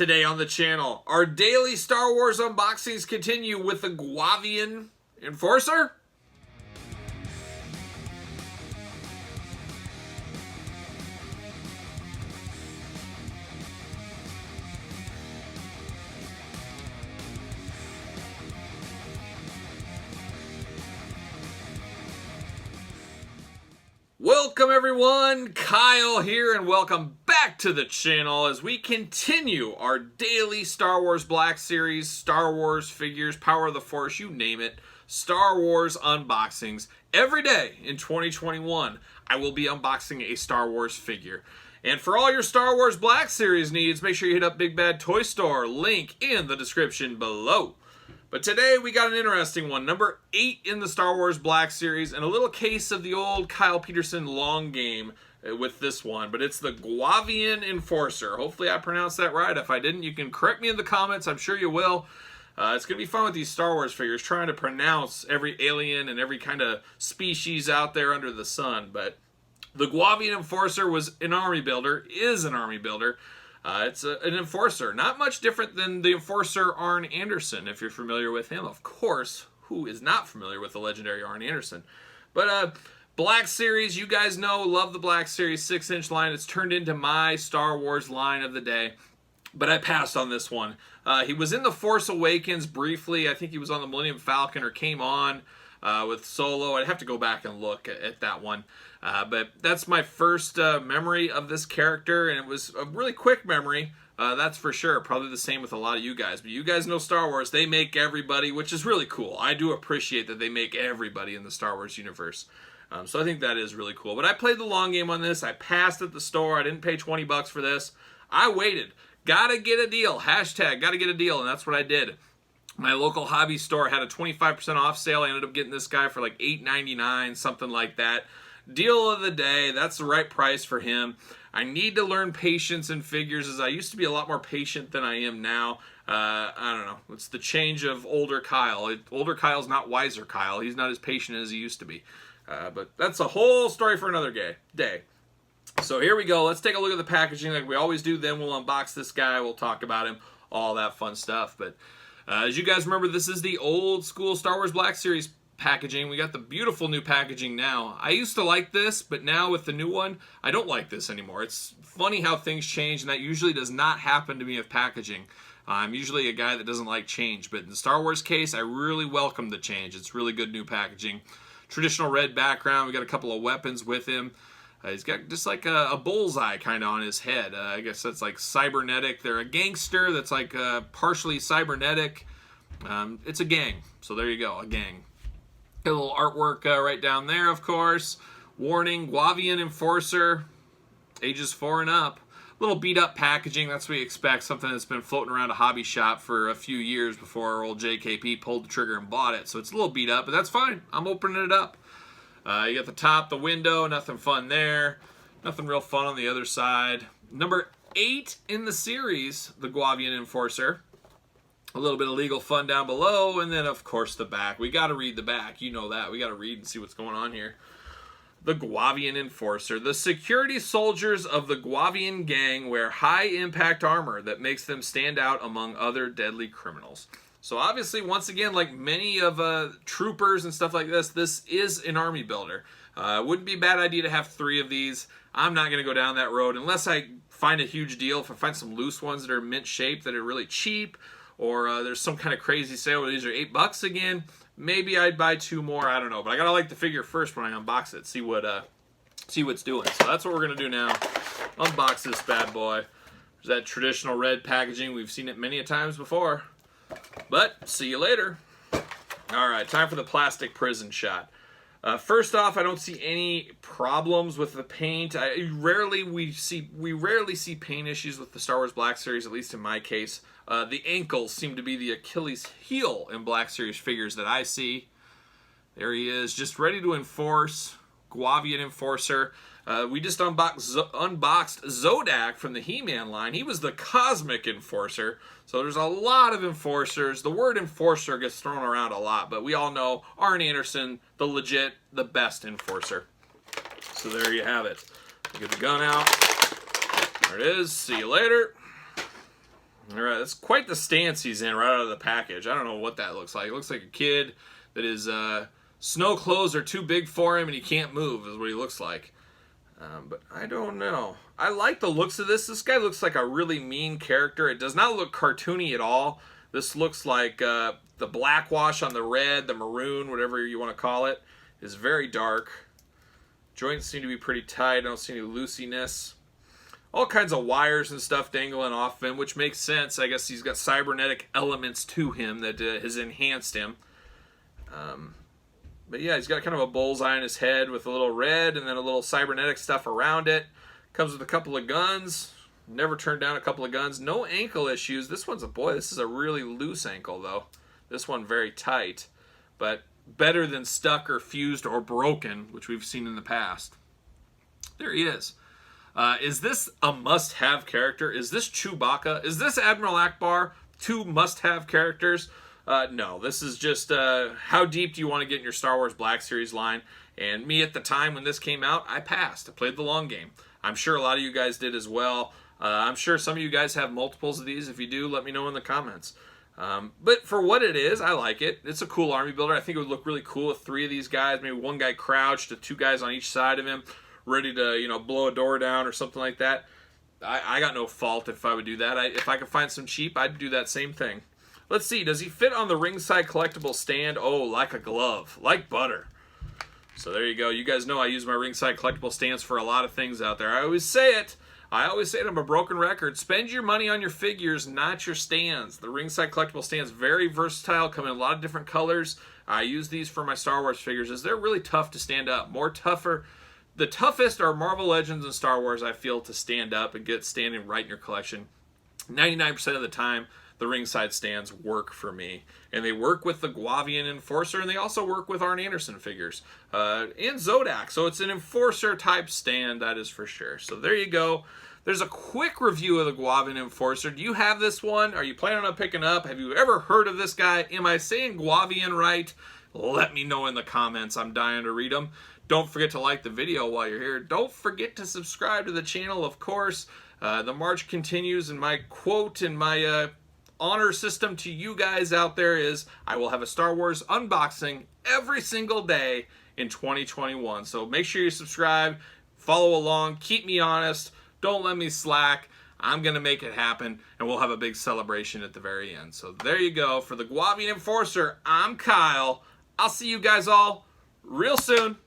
Today on the channel, our daily Star Wars unboxings continue with the Guavian Enforcer. Welcome everyone, Kyle here, and welcome back to the channel as we continue our daily Star Wars Black Series, Star Wars figures, Power of the Force, you name it, Star Wars unboxings. Every day in 2021, I will be unboxing a Star Wars figure. And for all your Star Wars Black Series needs, make sure you hit up Big Bad Toy Store, link in the description below. But today we got an interesting one, number 8 in the Star Wars Black Series, and a little case of the old Kyle Peterson long game with this one. But it's the Guavian Enforcer. Hopefully I pronounced that right. If I didn't, you can correct me in the comments. I'm sure you will. It's going to be fun with these Star Wars figures, trying to pronounce every alien and every kind of species out there under the sun. But the Guavian Enforcer was an army builder, is an army builder. It's an Enforcer. Not much different than the Enforcer Arn Anderson, if you're familiar with him. Of course, who is not familiar with the legendary Arn Anderson? But Black Series, you guys know, love the Black Series 6-inch line. It's turned into my Star Wars line of the day. But I passed on this one. He was in The Force Awakens briefly. I think he was on the Millennium Falcon or came on with Solo. I'd have to go back and look at that one. But that's my first memory of this character, and it was a really quick memory, that's for sure. Probably the same with a lot of you guys. But you guys know Star Wars. They make everybody, which is really cool. I do appreciate that they make everybody in the Star Wars universe. So I think that is really cool. But I played the long game on this. I passed at the store. I didn't pay 20 bucks for this. I waited. Gotta get a deal. Hashtag gotta get a deal, and that's what I did. My local hobby store had a 25% off sale. I ended up getting this guy for like $8.99, something like that. Deal of the day. That's the right price for him. I need to learn patience in figures, as I used to be a lot more patient than I am now. I don't know. It's the change of older Kyle. Older Kyle's not wiser Kyle. He's not as patient as he used to be. But that's a whole story for another day. So here we go. Let's take a look at the packaging like we always do. Then we'll unbox this guy. We'll talk about him. All that fun stuff. But as you guys remember, this is the old school Star Wars Black Series packaging. We got the beautiful new packaging now. I used to like this, but now with the new one, I don't like this anymore. It's funny how things change, and that usually does not happen to me with packaging. I'm usually a guy that doesn't like change, but in the Star Wars case, I really welcome the change. It's really good new packaging. Traditional red background. We got a couple of weapons with him. He's got just like a bullseye kind of on his head. I guess that's like cybernetic. They're a gangster that's like partially cybernetic. It's a gang. So there you go, a gang. Got a little artwork right down there, of course. Warning, Guavian Enforcer, ages 4 and up. A little beat up packaging, that's what you expect. Something that's been floating around a hobby shop for a few years before our old JKP pulled the trigger and bought it. So it's a little beat up, but that's fine. I'm opening it up. You got the top, the window, nothing fun there. Nothing real fun on the other side. Number 8 in the series, the Guavian Enforcer. A little bit of legal fun down below, and then, of course, the back. We got to read the back. You know that. We got to read and see what's going on here. The Guavian Enforcer. The security soldiers of the Guavian gang wear high-impact armor that makes them stand out among other deadly criminals. So, obviously, once again, like many of troopers and stuff like this is an army builder. Wouldn't be a bad idea to have 3 of these. I'm not going to go down that road unless I find a huge deal. If I find some loose ones that are mint-shaped that are really cheap, or there's some kind of crazy sale where these are $8 again, maybe I'd buy 2 more. I don't know, but I gotta like the figure first when I unbox it. See what's doing. So that's what we're gonna do now. Unbox this bad boy. There's that traditional red packaging. We've seen it many a times before. But see you later. All right, time for the plastic prison shot. First off, I don't see any problems with the paint. We rarely see paint issues with the Star Wars Black Series, at least in my case. The ankles seem to be the Achilles heel in Black Series figures that I see. There he is, just ready to enforce. Guavian Enforcer. We just unboxed Zodak from the He-Man line. He was the Cosmic Enforcer. So there's a lot of Enforcers. The word Enforcer gets thrown around a lot, but we all know Arn Anderson, the best Enforcer. So there you have it. Get the gun out. There it is. See you later. All right, that's quite the stance he's in right out of the package. I don't know what that looks like. It looks like a kid that his snow clothes are too big for him and he can't move is what he looks like. But I don't know. I like the looks of this. This guy looks like a really mean character. It does not look cartoony at all. This looks like the black wash on the red, the maroon, whatever you want to call it, is very dark. Joints seem to be pretty tight. I don't see any loosiness. All kinds of wires and stuff dangling off him, which makes sense. I guess he's got cybernetic elements to him that has enhanced him. But yeah, he's got kind of a bullseye on his head with a little red and then a little cybernetic stuff around it. Comes with a couple of guns. Never turned down a couple of guns. No ankle issues. This one's this is a really loose ankle, though. This one very tight. But better than stuck or fused or broken, which we've seen in the past. There he is. Is this a must-have character? Is this Chewbacca? Is this Admiral Akbar? Two must-have characters? No, this is just how deep do you want to get in your Star Wars Black Series line? And me at the time when this came out, I passed. I played the long game. I'm sure a lot of you guys did as well. I'm sure some of you guys have multiples of these. If you do, let me know in the comments. But for what it is, I like it. It's a cool army builder. I think it would look really cool with 3 of these guys. Maybe one guy crouched, 2 guys on each side of him, ready to, blow a door down or something like that. I got no fault if I would do that. If I could find some cheap, I'd do that same thing. Let's see. Does he fit on the ringside collectible stand? Oh, like a glove. Like butter. So there you go. You guys know I use my ringside collectible stands for a lot of things out there. I always say it. I'm a broken record. Spend your money on your figures, not your stands. The ringside collectible stands, very versatile, come in a lot of different colors. I use these for my Star Wars figures as they're really tough to stand up. The toughest are Marvel Legends and Star Wars, I feel, to stand up and get standing right in your collection. 99% of the time, the ringside stands work for me. And they work with the Guavian Enforcer, and they also work with Arn Anderson figures. And Zodak, so it's an Enforcer-type stand, that is for sure. So there you go. There's a quick review of the Guavian Enforcer. Do you have this one? Are you planning on picking up? Have you ever heard of this guy? Am I saying Guavian right? Let me know in the comments. I'm dying to read them. Don't forget to like the video while you're here. Don't forget to subscribe to the channel, of course. The march continues, and my quote and my honor system to you guys out there is I will have a Star Wars unboxing every single day in 2021. So make sure you subscribe, follow along, keep me honest, don't let me slack. I'm going to make it happen, and we'll have a big celebration at the very end. So there you go. For the Guavian Enforcer, I'm Kyle. I'll see you guys all real soon.